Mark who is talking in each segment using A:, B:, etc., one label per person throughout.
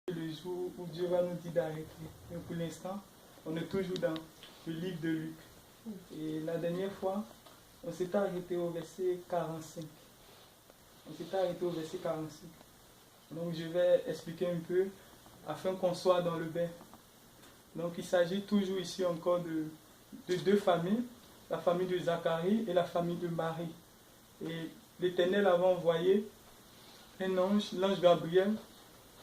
A: Le jour où Dieu va nous dire d'arrêter. Mais pour l'instant, on est toujours dans le livre de Luc. Et la dernière fois, on s'est arrêté au verset 45. Donc je vais expliquer un peu afin qu'on soit dans le bain. Donc il s'agit toujours ici encore de deux familles, la famille de Zacharie et la famille de Marie. Et l'Éternel avait envoyé un ange, l'ange Gabriel,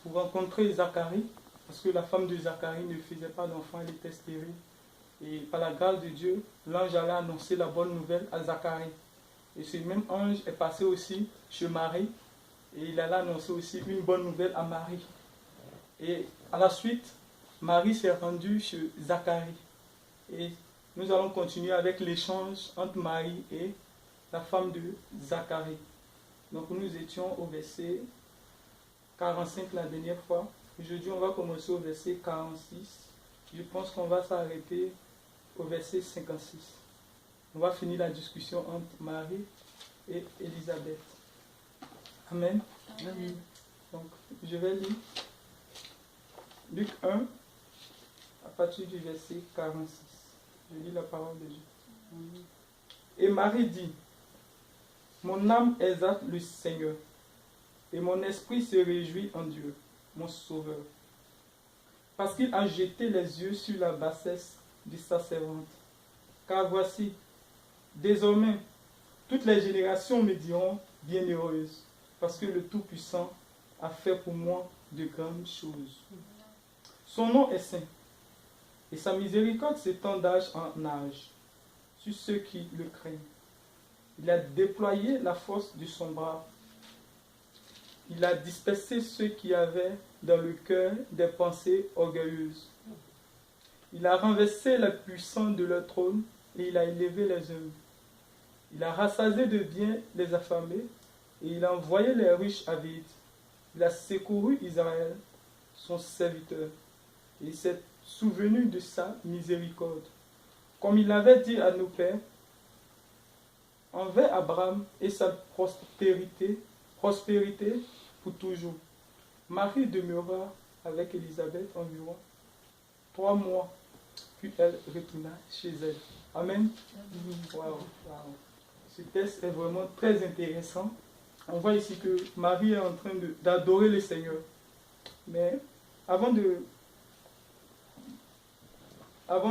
A: pour rencontrer Zacharie, parce que la femme de Zacharie ne faisait pas d'enfant, elle était stérile. Et par la grâce de Dieu, l'ange allait annoncer la bonne nouvelle à Zacharie. Et ce même ange est passé aussi chez Marie, et il allait annoncer aussi une bonne nouvelle à Marie. Et à la suite, Marie s'est rendue chez Zacharie. Et nous allons continuer avec l'échange entre Marie et la femme de Zacharie. Donc nous étions au verset 45 la dernière fois. Aujourd'hui, on va commencer au verset 46. Je pense qu'on va s'arrêter au verset 56. On va finir la discussion entre Marie et Élisabeth. Amen.
B: Amen.
A: Donc, je vais lire Luc 1 à partir du verset 46. Je lis la parole de Dieu.
B: Amen.
A: Et Marie dit, mon âme exalte le Seigneur, et mon esprit se réjouit en Dieu, mon Sauveur, parce qu'il a jeté les yeux sur la bassesse de sa servante. Car voici, désormais, toutes les générations me diront bienheureuse, parce que le Tout-Puissant a fait pour moi de grandes choses. Son nom est saint, et sa miséricorde s'étend d'âge en âge sur ceux qui le craignent. Il a déployé la force de son bras. Il a dispersé ceux qui avaient dans le cœur des pensées orgueilleuses. Il a renversé les puissants de leur trône et il a élevé les humbles. Il a rassasié de bien les affamés et il a envoyé les riches avides. Il a secouru Israël, son serviteur, et il s'est souvenu de sa miséricorde, comme il avait dit à nos pères, envers Abraham et sa prospérité pour toujours. Marie demeura avec Élisabeth environ 3 mois, puis elle retourna chez elle. Amen. Wow. Ce texte est vraiment très intéressant. On voit ici que Marie est en train d'adorer le Seigneur. Mais avant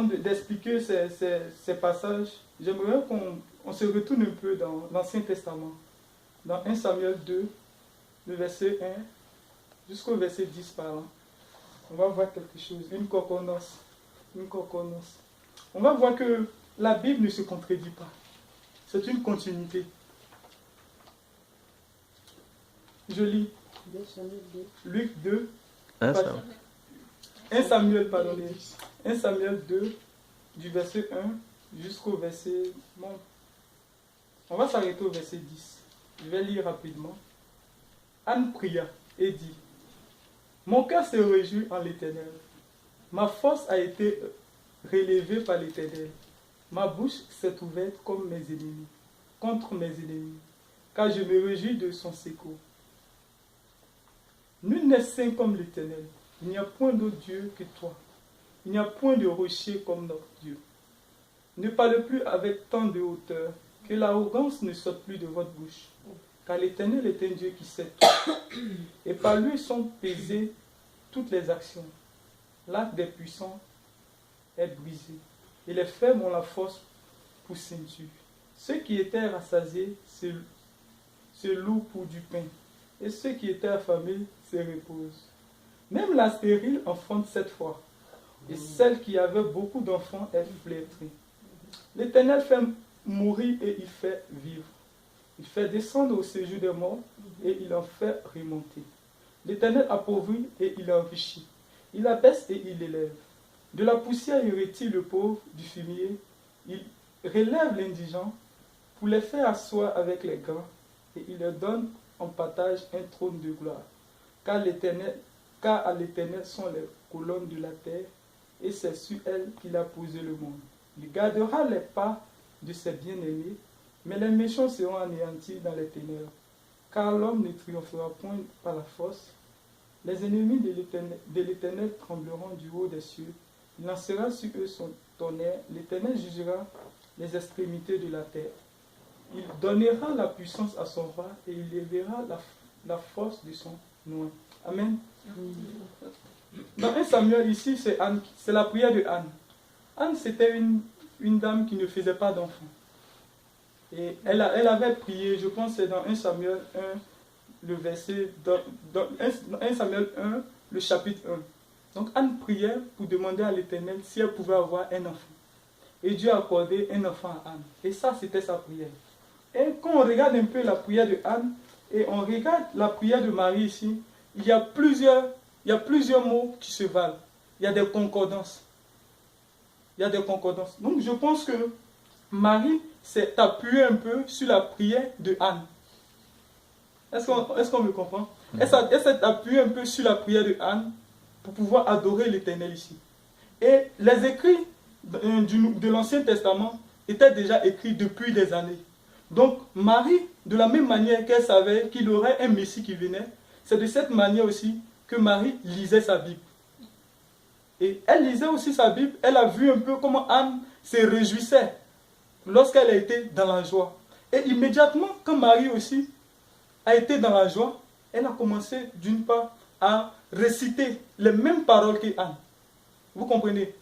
A: d'expliquer ces passages, j'aimerais qu'on se retourne un peu dans l'Ancien Testament. Dans 1 Samuel 2, le verset 1 jusqu'au verset 10 par là. On va voir quelque chose, une concordance. On va voir que la Bible ne se contredit pas. C'est une continuité. Je lis Luc 2, 1 Samuel 2, du verset 1 jusqu'au verset... Bon, on va s'arrêter au verset 10. Je vais lire rapidement. Anne pria et dit, mon cœur se réjouit en l'Éternel. Ma force a été relevée par l'Éternel. Ma bouche s'est ouverte comme mes ennemis, contre mes ennemis, car je me réjouis de son secours. Nul n'est saint comme l'Éternel. Il n'y a point d'autre Dieu que toi. Il n'y a point de rocher comme notre Dieu. Ne parlez plus avec tant de hauteur, que l'arrogance ne sorte plus de votre bouche. Car l'Éternel est un Dieu qui sait tout. Et par lui sont pesées toutes les actions. L'arc des puissants est brisé. Et les faibles ont la force pour ceinture. Ceux qui étaient rassasiés se louent pour du pain. Et ceux qui étaient affamés se reposent. Même la stérile enfante 7 fois. Et celle qui avait beaucoup d'enfants est flétrie. L'Éternel fait mourir et il fait vivre. Il fait descendre au séjour des morts et il en fait remonter. L'Éternel appauvrit et il enrichit. Il abaisse et il élève. De la poussière il retire le pauvre du fumier. Il relève l'indigent pour les faire asseoir avec les grands et il leur donne en partage un trône de gloire. Car à l'Éternel sont les colonnes de la terre et c'est sur elles qu'il a posé le monde. Il gardera les pas de ses bien-aimés, mais les méchants seront anéantis dans les ténèbres. Car l'homme ne triomphera point par la force, Les ennemis de l'Éternel trembleront du haut des cieux. Il lancera sur eux son tonnerre. L'Éternel jugera les extrémités de la terre. Il donnera la puissance à son roi et il élèvera la force de son nom. Amen. Dans 1 Samuel, ici, c'est la prière de Anne. Anne, c'était une dame qui ne faisait pas d'enfant. Et elle avait prié, je pense que c'est dans 1 Samuel 1, le verset, dans 1 Samuel 1, le chapitre 1. Donc Anne priait pour demander à l'Éternel si elle pouvait avoir un enfant. Et Dieu a accordé un enfant à Anne. Et ça, c'était sa prière. Et quand on regarde un peu la prière de Anne, et on regarde la prière de Marie ici, il y a plusieurs mots qui se valent. Il y a des concordances. Donc je pense que Marie s'est appuyée un peu sur la prière de Anne. Est-ce qu'on me comprend? Elle s'est appuyée un peu sur la prière de Anne pour pouvoir adorer l'Éternel ici. Et les écrits de l'Ancien Testament étaient déjà écrits depuis des années. Donc Marie, de la même manière qu'elle savait qu'il y aurait un Messie qui venait, c'est de cette manière aussi que Marie lisait sa Bible. Et elle lisait aussi sa Bible, elle a vu un peu comment Anne se réjouissait lorsqu'elle a été dans la joie. Et immédiatement, quand Marie aussi a été dans la joie, elle a commencé d'une part à réciter les mêmes paroles qu'Anne. Vous comprenez?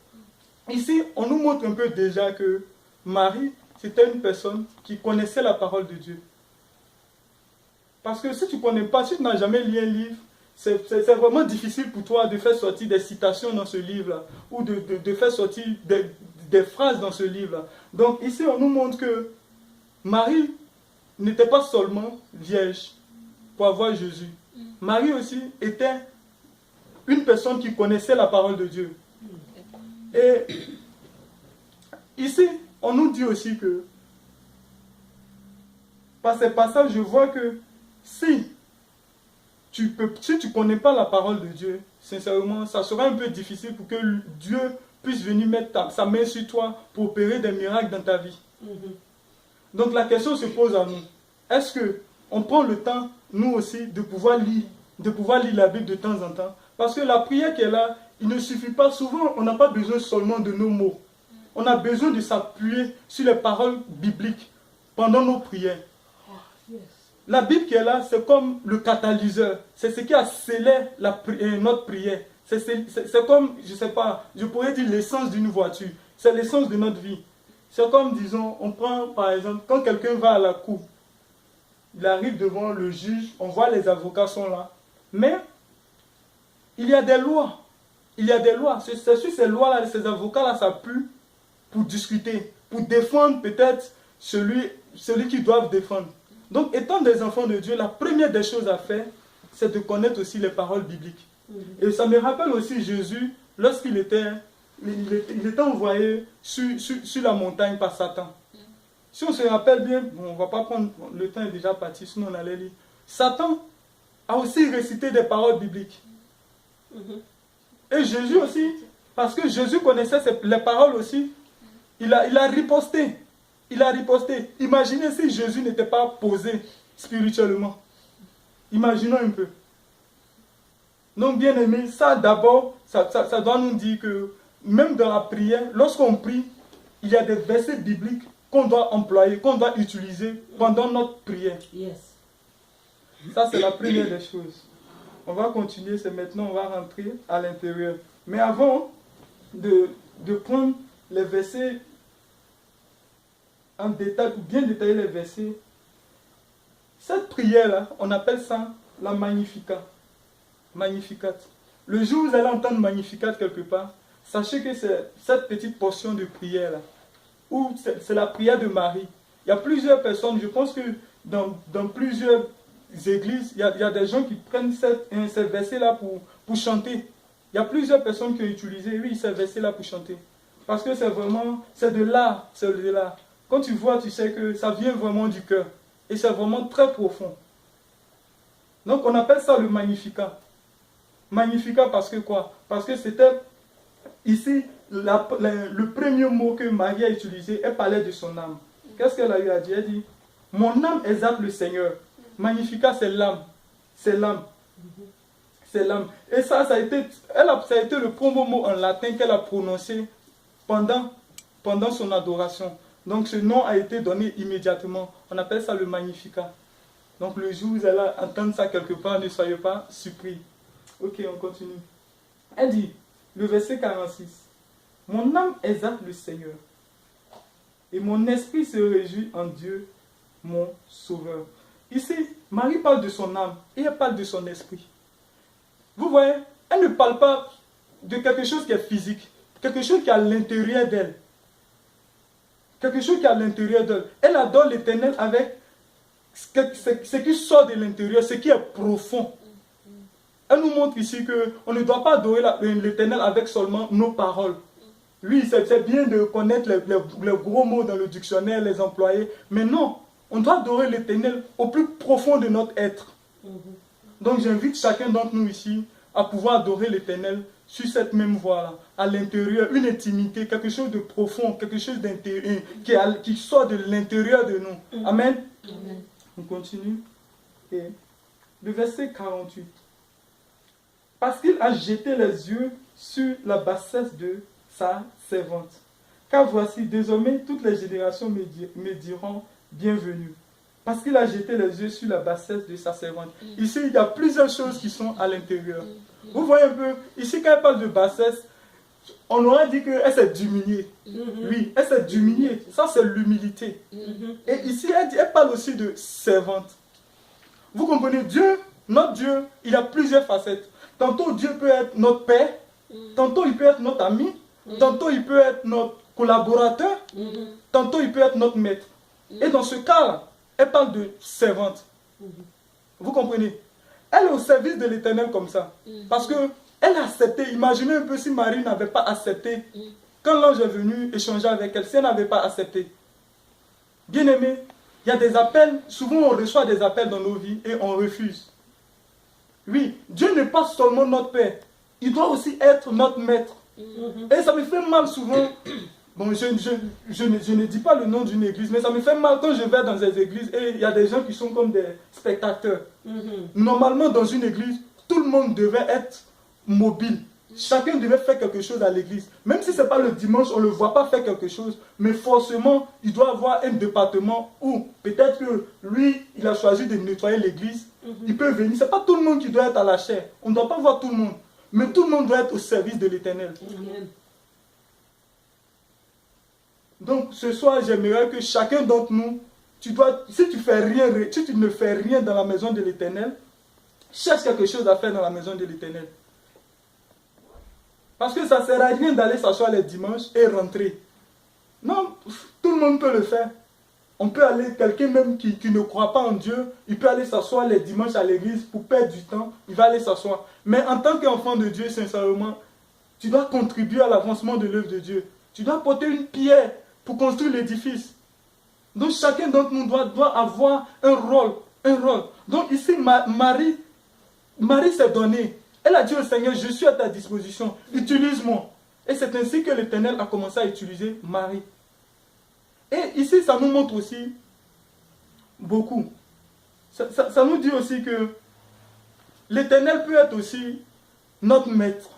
A: Ici, on nous montre un peu déjà que Marie, c'était une personne qui connaissait la parole de Dieu. Parce que si tu ne connais pas, si tu n'as jamais lu un livre, c'est vraiment difficile pour toi de faire sortir des citations dans ce livre-là, ou de faire sortir des phrases dans ce livre-là. Donc ici, on nous montre que Marie n'était pas seulement vierge pour avoir Jésus. Marie aussi était une personne qui connaissait la parole de Dieu. Et ici, on nous dit aussi que, par ces passages, je vois que si tu ne connais pas la parole de Dieu, sincèrement, ça sera un peu difficile pour que Dieu puisse venir mettre sa main sur toi pour opérer des miracles dans ta vie. Donc la question se pose à nous. Est-ce qu'on prend le temps, nous aussi, de pouvoir lire la Bible de temps en temps? Parce que la prière qui est là, il ne suffit pas, souvent on n'a pas besoin seulement de nos mots. On a besoin de s'appuyer sur les paroles bibliques pendant nos prières. La Bible qui est là, c'est comme le catalyseur. C'est ce qui a scellé notre prière. C'est comme, je ne sais pas, je pourrais dire l'essence d'une voiture. C'est l'essence de notre vie. C'est comme, disons, on prend par exemple, quand quelqu'un va à la cour, il arrive devant le juge, on voit les avocats sont là. Mais, il y a des lois. C'est sur ces lois-là, ces avocats-là s'appuient pour discuter, pour défendre peut-être celui qu'ils doivent défendre. Donc, étant des enfants de Dieu, la première des choses à faire, c'est de connaître aussi les paroles bibliques. Et ça me rappelle aussi Jésus, lorsqu'il était envoyé sur la montagne par Satan. Si on se rappelle bien, on ne va pas prendre, le temps est déjà parti, sinon on allait lire. Satan a aussi récité des paroles bibliques. Et Jésus aussi, parce que Jésus connaissait les paroles aussi, il a riposté. Imaginez si Jésus n'était pas posé spirituellement. Imaginons un peu. Donc, bien aimé, ça d'abord, ça doit nous dire que même dans la prière, lorsqu'on prie, il y a des versets bibliques qu'on doit employer, qu'on doit utiliser pendant notre prière.
B: Yes.
A: Ça, c'est la première des choses. On va continuer, c'est maintenant, on va rentrer à l'intérieur. Mais avant de prendre les versets en détail, pour bien détailler les versets, cette prière-là, on appelle ça la Magnificat. Magnificat. Le jour où vous allez entendre Magnificat quelque part, sachez que c'est cette petite portion de prière-là, où c'est la prière de Marie. Il y a plusieurs personnes, je pense que dans plusieurs églises, il y a des gens qui prennent ces versets-là pour chanter. Il y a plusieurs personnes qui ont utilisé, oui, ces versets-là pour chanter. Parce que c'est de là. Quand tu vois, tu sais que ça vient vraiment du cœur. Et c'est vraiment très profond. Donc on appelle ça le Magnificat. Magnificat parce que quoi? Parce que c'était ici le premier mot que Marie a utilisé, elle parlait de son âme. Qu'est-ce qu'elle a eu à dire? Elle dit, mon âme exalte le Seigneur. Magnificat, c'est l'âme. C'est l'âme. c'est l'âme. Et ça a été le premier mot en latin qu'elle a prononcé pendant son adoration. Donc ce nom a été donné immédiatement. On appelle ça le Magnificat. Donc le jour où vous allez entendre ça quelque part, ne soyez pas surpris. Ok, on continue. Elle dit, le verset 46. Mon âme exalte le Seigneur, et mon esprit se réjouit en Dieu, mon Sauveur. Ici, Marie parle de son âme et elle parle de son esprit. Vous voyez, elle ne parle pas de quelque chose qui est physique, quelque chose qui est à l'intérieur d'elle. Quelque chose qui est à l'intérieur d'elle. Elle adore l'Éternel avec ce qui sort de l'intérieur, ce qui est profond. Elle nous montre ici qu'on ne doit pas adorer l'Éternel avec seulement nos paroles. Oui, c'est bien de connaître les gros mots dans le dictionnaire, les employer, mais non, on doit adorer l'Éternel au plus profond de notre être. Donc j'invite chacun d'entre nous ici à pouvoir adorer l'Éternel sur cette même voie-là, à l'intérieur, une intimité, quelque chose de profond, quelque chose d'intérieur, qui sort de l'intérieur de nous. Amen.
B: Amen.
A: On continue. Et le verset 48. Parce qu'il a jeté les yeux sur la bassesse de sa servante. Car voici, désormais, toutes les générations me diront bienvenue. Parce qu'il a jeté les yeux sur la bassesse de sa servante. Ici, il y a plusieurs choses qui sont à l'intérieur. Vous voyez un peu, ici, quand elle parle de bassesse, on aurait dit qu'elle s'est diminuée. Oui, elle s'est diminuée. Ça, c'est l'humilité. Et ici, elle parle aussi de servante. Vous comprenez, Dieu, notre Dieu, il a plusieurs facettes. Tantôt, Dieu peut être notre père. Tantôt, il peut être notre ami. Tantôt, il peut être notre collaborateur. Tantôt, il peut être notre maître. Et dans ce cas-là, elle parle de servante. Vous comprenez? Elle est au service de l'Éternel comme ça. Parce que elle a accepté. Imaginez un peu si Marie n'avait pas accepté. Quand l'ange est venu échanger avec elle, si elle n'avait pas accepté. Bien aimé, il y a des appels. Souvent, on reçoit des appels dans nos vies et on refuse. Oui, Dieu n'est pas seulement notre Père. Il doit aussi être notre maître. Et ça me fait mal souvent. Bon, je ne dis pas le nom d'une église, mais ça me fait mal quand je vais dans des églises et il y a des gens qui sont comme des spectateurs. Normalement, dans une église, tout le monde devait être mobile. Chacun devait faire quelque chose à l'église. Même si ce n'est pas le dimanche, on ne le voit pas faire quelque chose, mais forcément, il doit avoir un département où peut-être que lui, il a choisi de nettoyer l'église. Il peut venir. Ce n'est pas tout le monde qui doit être à la chair. On ne doit pas voir tout le monde. Mais tout le monde doit être au service de l'Éternel. Donc, ce soir, j'aimerais que chacun d'entre nous, si tu ne fais rien dans la maison de l'Éternel, cherche quelque chose à faire dans la maison de l'Éternel. Parce que ça ne sert à rien d'aller s'asseoir les dimanches et rentrer. Non, tout le monde peut le faire. On peut aller, quelqu'un même qui ne croit pas en Dieu, il peut aller s'asseoir les dimanches à l'église pour perdre du temps, il va aller s'asseoir. Mais en tant qu'enfant de Dieu, sincèrement, tu dois contribuer à l'avancement de l'œuvre de Dieu. Tu dois porter une pierre pour construire l'édifice. Donc chacun d'entre nous doit avoir un rôle. Donc ici, Marie s'est donnée. Elle a dit au Seigneur, je suis à ta disposition, utilise-moi. Et c'est ainsi que l'Éternel a commencé à utiliser Marie. Et ici, ça nous montre aussi beaucoup. Ça nous dit aussi que l'Éternel peut être aussi notre maître.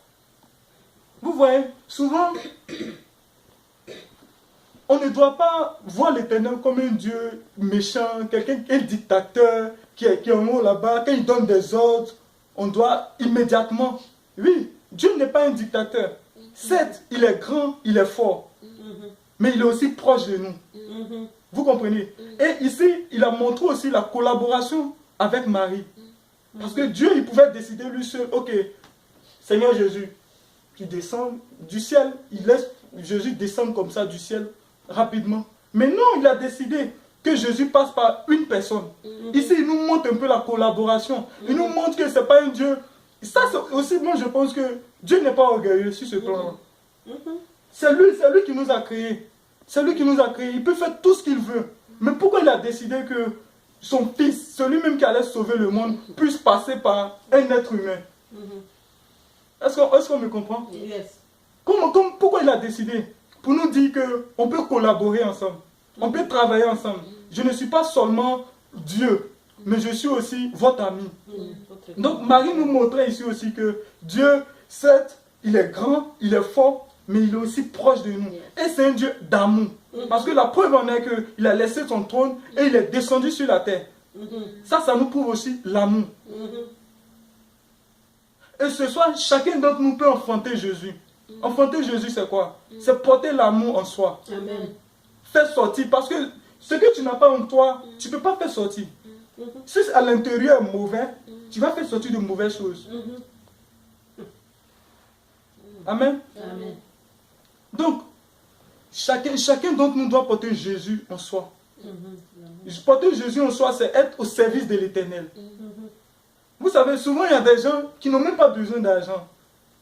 A: Vous voyez, souvent, on ne doit pas voir l'Éternel comme un Dieu méchant, un dictateur qui est en haut là-bas. Quand il donne des ordres, on doit immédiatement... Oui, Dieu n'est pas un dictateur. Certes, il est grand, il est fort. Mais il est aussi proche de nous. Vous comprenez? Et ici, il a montré aussi la collaboration avec Marie. Parce que Dieu, il pouvait décider lui seul, ok, Seigneur Jésus, tu descends du ciel, il laisse Jésus descendre comme ça du ciel rapidement. Mais non, il a décidé que Jésus passe par une personne. Ici, il nous montre un peu la collaboration. Il nous montre que ce n'est pas un Dieu. Ça, aussi, moi, je pense que Dieu n'est pas orgueilleux sur ce plan-là. C'est lui qui nous a créés. C'est lui qui nous a créés. Il peut faire tout ce qu'il veut. Mais pourquoi il a décidé que son fils, celui-même qui allait sauver le monde, puisse passer par un être humain? Est-ce qu'on me comprend?
B: Yes.
A: Pourquoi il a décidé? Pour nous dire qu'on peut collaborer ensemble. On peut travailler ensemble. Je ne suis pas seulement Dieu. mais je suis aussi votre ami. Donc Marie nous montrait ici aussi que Dieu, certes, il est grand, il est fort, mais il est aussi proche de nous. Et c'est un Dieu d'amour. Parce que la preuve en est qu'il a laissé son trône et il est descendu sur la terre. Ça nous prouve aussi l'amour. Et ce soir, chacun d'entre nous peut enfanter Jésus. Enfanter Jésus, c'est quoi? C'est porter l'amour en soi.
B: Amen.
A: Faire sortir. Parce que ce que tu n'as pas en toi, tu ne peux pas faire sortir. Si à l'intérieur est mauvais, tu vas faire sortir de mauvaises choses. Amen.
B: Amen.
A: Donc, chacun d'entre nous doit porter Jésus en soi. Porter Jésus en soi, c'est être au service de l'Éternel. Vous savez, souvent il y a des gens qui n'ont même pas besoin d'argent.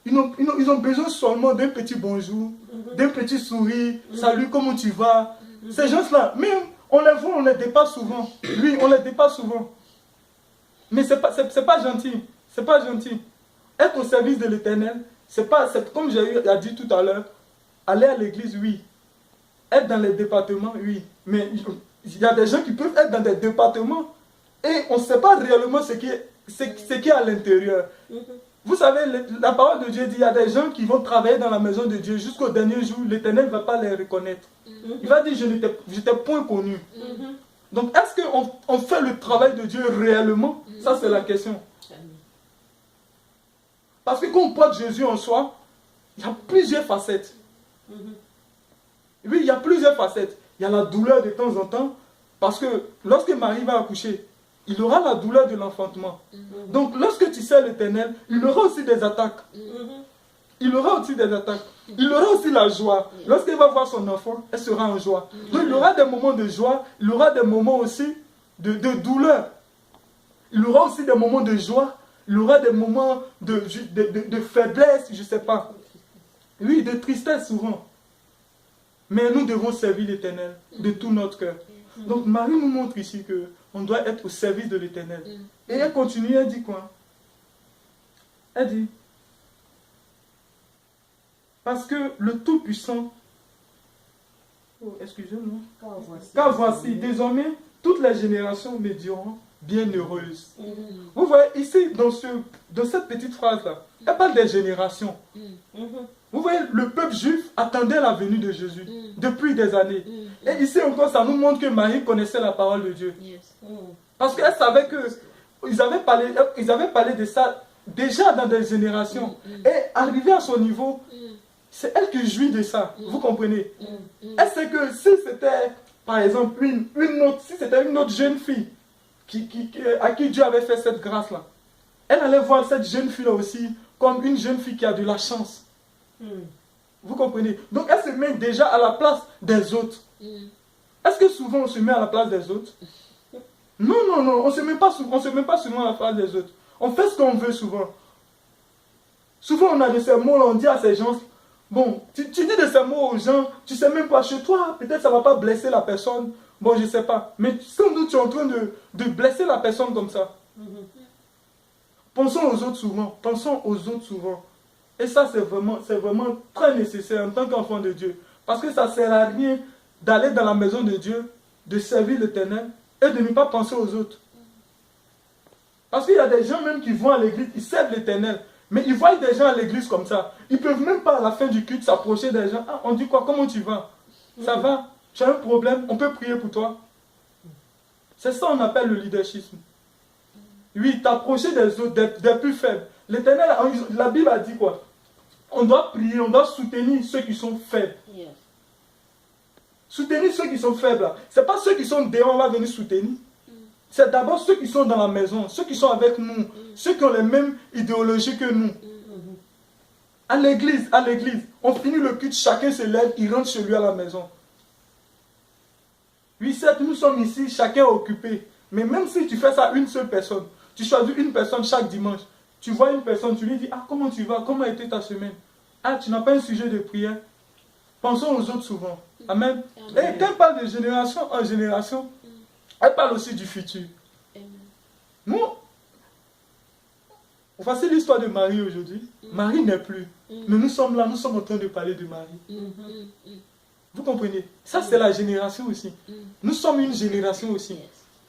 A: Ils ont besoin seulement d'un petit bonjour, d'un petit sourire, salut, comment tu vas? Ces gens-là, même on les voit, on les dépasse souvent. Oui, on les dépasse souvent. Mais c'est pas gentil. C'est pas gentil. Être au service de l'Éternel, c'est comme j'ai dit tout à l'heure, aller à l'église, oui. Être dans les départements, oui. Mais il y a des gens qui peuvent être dans des départements et on ne sait pas réellement ce qui est à l'intérieur. Vous savez, la parole de Dieu dit, il y a des gens qui vont travailler dans la maison de Dieu jusqu'au dernier jour, l'Éternel ne va pas les reconnaître. Il va dire, je t'ai point connu. Donc, est-ce qu'on fait le travail de Dieu réellement? Ça, c'est la question. Parce que quand on porte Jésus en soi, il y a plusieurs facettes. Oui, il y a plusieurs facettes. Il y a la douleur de temps en temps, parce que lorsque Marie va accoucher, il aura la douleur de l'enfantement. Donc, lorsque tu sais l'Éternel, il aura aussi des attaques. Il aura aussi des attaques. Il aura aussi la joie. Lorsqu'il va voir son enfant, elle sera en joie. Donc, il aura des moments de joie, il aura des moments aussi de douleur. Il aura aussi des moments de joie, il aura des moments de faiblesse, je ne sais pas. Oui, de tristesse souvent. Mais nous devons servir l'Éternel de tout notre cœur. Donc Marie nous montre ici qu'on doit être au service de l'Éternel. Et elle continue, elle dit quoi? Elle dit, parce que le Tout-Puissant, excusez-moi, car voici, désormais, toutes les générations me diront bienheureuse. Vous voyez, ici, dans cette petite phrase-là, elle parle des générations. Vous voyez, le peuple juif attendait la venue de Jésus depuis des années. Et ici encore, ça nous montre que Marie connaissait la parole de Dieu. Parce qu'elle savait qu'ils avaient parlé de ça déjà dans des générations. Et arrivé à son niveau, c'est elle qui jouit de ça. Vous comprenez? Elle sait que si c'était, par exemple, si c'était une autre jeune fille à qui Dieu avait fait cette grâce-là, elle allait voir cette jeune fille-là aussi comme une jeune fille qui a de la chance. Vous comprenez? Donc elle se met déjà à la place des autres. Est-ce que souvent on se met à la place des autres? Non, on ne se met pas souvent à la place des autres. On fait ce qu'on veut souvent. Souvent on a de ces mots, on dit à ces gens, bon, tu dis de ces mots aux gens, tu ne sais même pas chez toi, peut-être ça ne va pas blesser la personne. Bon, je ne sais pas. Mais sans doute tu es en train de blesser la personne comme ça. Pensons aux autres souvent. Et ça, c'est vraiment très nécessaire en tant qu'enfant de Dieu. Parce que ça ne sert à rien d'aller dans la maison de Dieu, de servir l'Éternel et de ne pas penser aux autres. Parce qu'il y a des gens même qui vont à l'église, ils servent l'Éternel, mais ils voient des gens à l'église comme ça. Ils ne peuvent même pas à la fin du culte s'approcher des gens. Ah, on dit quoi? Comment tu vas? Ça va? Tu as un problème? On peut prier pour toi? C'est ça qu'on appelle le leadership. Oui, t'approcher des autres, des plus faibles. L'Éternel, la Bible a dit quoi? On doit prier, on doit soutenir ceux qui sont faibles. Soutenir ceux qui sont faibles. Ce n'est pas ceux qui sont dehors, on va venir soutenir. C'est d'abord ceux qui sont dans la maison, ceux qui sont avec nous, ceux qui ont les mêmes idéologies que nous. À l'église, on finit le culte, chacun se lève, il rentre chez lui à la maison. Oui, certes, nous sommes ici, chacun est occupé. Mais même si tu fais ça à une seule personne, tu choisis une personne chaque dimanche, tu vois une personne, tu lui dis, ah, comment tu vas? Comment a été ta semaine? Ah, tu n'as pas un sujet de prière? Pensons aux autres souvent. Amen. Et quand elle parle de génération en génération, elle parle aussi du futur. Nous, voici l'histoire de Marie aujourd'hui. Marie n'est plus. Mais nous sommes là, nous sommes en train de parler de Marie. Vous comprenez? Ça, c'est la génération aussi. Nous sommes une génération aussi.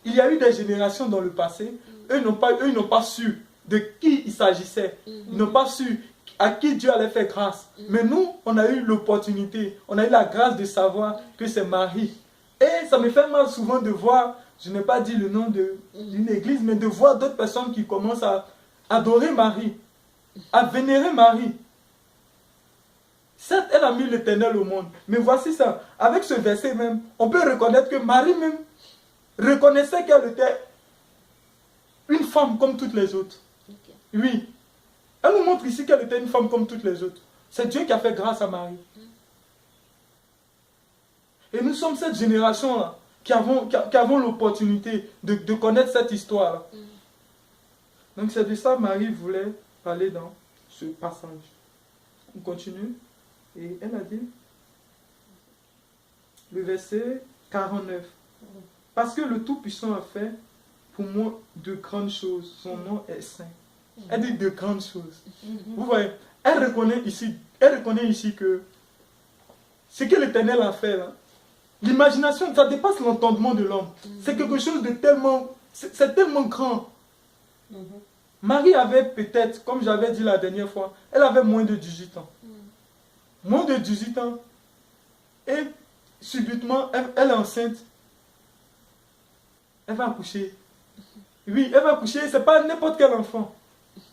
A: il y a eu des générations dans le passé, eux n'ont pas su de qui il s'agissait. Ils n'ont pas su à qui Dieu allait faire grâce. Mais nous, on a eu l'opportunité, on a eu la grâce de savoir que c'est Marie. Et ça me fait mal souvent de voir, je n'ai pas dit le nom d'une église, mais de voir d'autres personnes qui commencent à adorer Marie, à vénérer Marie. Certes, elle a mis l'Éternel au monde, mais voici ça, avec ce verset même, on peut reconnaître que Marie même reconnaissait qu'elle était une femme comme toutes les autres. Okay. Oui. Elle nous montre ici qu'elle était une femme comme toutes les autres. C'est Dieu qui a fait grâce à Marie. Et nous sommes cette génération-là qui avons l'opportunité de connaître cette histoire-là. Donc c'est de ça que Marie voulait parler dans ce passage. On continue. Et elle a dit, le verset 49. Parce que le Tout-Puissant a fait pour moi de grandes choses. Son nom est saint. Elle dit de grandes choses. Vous voyez, elle reconnaît ici que ce que l'Éternel a fait là, l'imagination, ça dépasse l'entendement de l'homme. C'est quelque chose de tellement, c'est tellement grand. Marie avait peut-être, comme j'avais dit la dernière fois, elle avait moins de 18 ans. Moins de 18 ans. Et subitement, elle est enceinte. Elle va accoucher. Oui, elle va accoucher. Ce n'est pas n'importe quel enfant.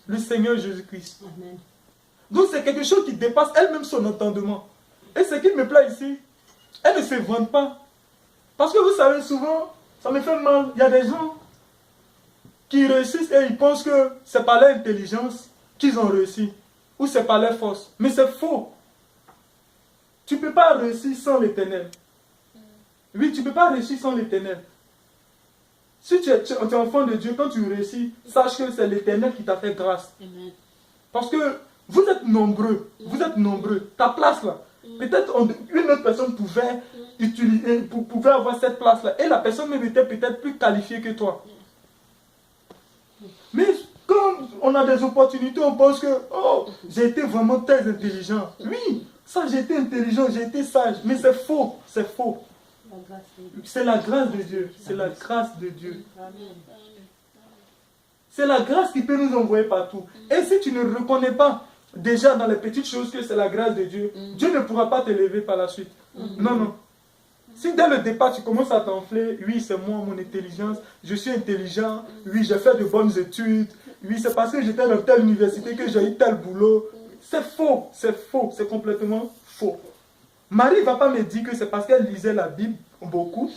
A: Le Seigneur Jésus-Christ. Donc c'est quelque chose qui dépasse elle-même son entendement. Et ce qui me plaît ici, elle ne se vante pas. Parce que vous savez, souvent, ça me fait mal. Il y a des gens qui réussissent et ils pensent que c'est par leur intelligence qu'ils ont réussi. Ou c'est par leur force. Mais c'est faux. Tu ne peux pas réussir sans l'Éternel. Oui, tu ne peux pas réussir sans l'Éternel. Si tu es enfant de Dieu, quand tu réussis, sache que c'est l'Éternel qui t'a fait grâce. Amen. Parce que vous êtes nombreux. Vous êtes nombreux. Ta place là. Peut-être une autre personne pouvait avoir cette place-là. Et la personne même était peut-être plus qualifiée que toi. Mais quand on a des opportunités, on pense que oh, j'ai été vraiment très intelligent. Oui, ça j'ai été intelligent, j'ai été sage. Mais c'est faux, c'est faux. C'est la grâce de Dieu. C'est la grâce de Dieu. C'est la grâce qui peut nous envoyer partout. Et si tu ne reconnais pas déjà dans les petites choses que c'est la grâce de Dieu, Dieu ne pourra pas t'élever par la suite. Non, non. Si dès le départ tu commences à t'enfler, oui c'est moi, mon intelligence, je suis intelligent, oui j'ai fait de bonnes études, oui c'est parce que j'étais dans telle université que j'ai eu tel boulot. C'est faux, c'est complètement faux. Marie ne va pas me dire que c'est parce qu'elle lisait la Bible beaucoup,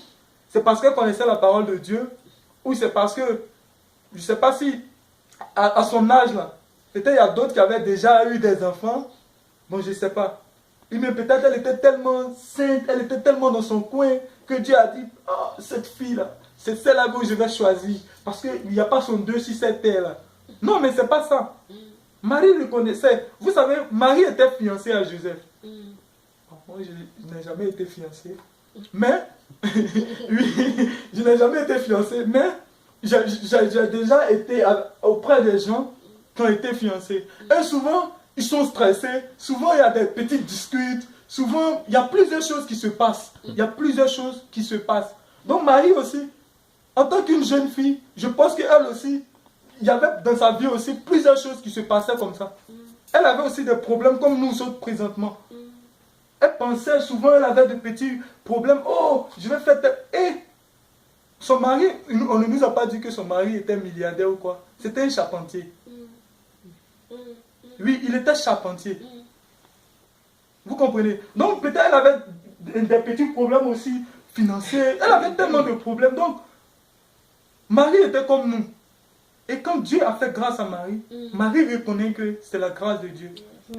A: c'est parce qu'elle connaissait la parole de Dieu, ou c'est parce que, je ne sais pas si, à son âge là, peut-être il y a d'autres qui avaient déjà eu des enfants, bon je ne sais pas. Mais peut-être elle était tellement sainte, elle était tellement dans son coin, que Dieu a dit, oh, cette fille-là, c'est celle-là que je vais choisir, parce qu'il n'y a pas son Dieu sur cette terre-là. Non, mais ce n'est pas ça. Marie le connaissait. Vous savez, Marie était fiancée à Joseph. Moi, je n'ai jamais été fiancé. Mais, oui, je n'ai jamais été fiancé, mais j'ai déjà été auprès des gens qui ont été fiancés. Et souvent, ils sont stressés. Souvent, il y a des petites disputes. Souvent, il y a plusieurs choses qui se passent. Il y a plusieurs choses qui se passent. Donc, Marie aussi, en tant qu'une jeune fille, je pense qu'elle aussi, il y avait dans sa vie aussi plusieurs choses qui se passaient comme ça. Elle avait aussi des problèmes comme nous autres présentement. Elle pensait souvent, elle avait de petits problèmes. Oh, je vais faire tel... Et son mari, on ne nous a pas dit que son mari était milliardaire ou quoi. C'était un charpentier. Oui, il était charpentier. Vous comprenez? Donc peut-être elle avait des petits problèmes aussi financiers. Elle avait tellement de problèmes. Donc, Marie était comme nous. Et quand Dieu a fait grâce à Marie, Marie reconnaît que c'est la grâce de Dieu.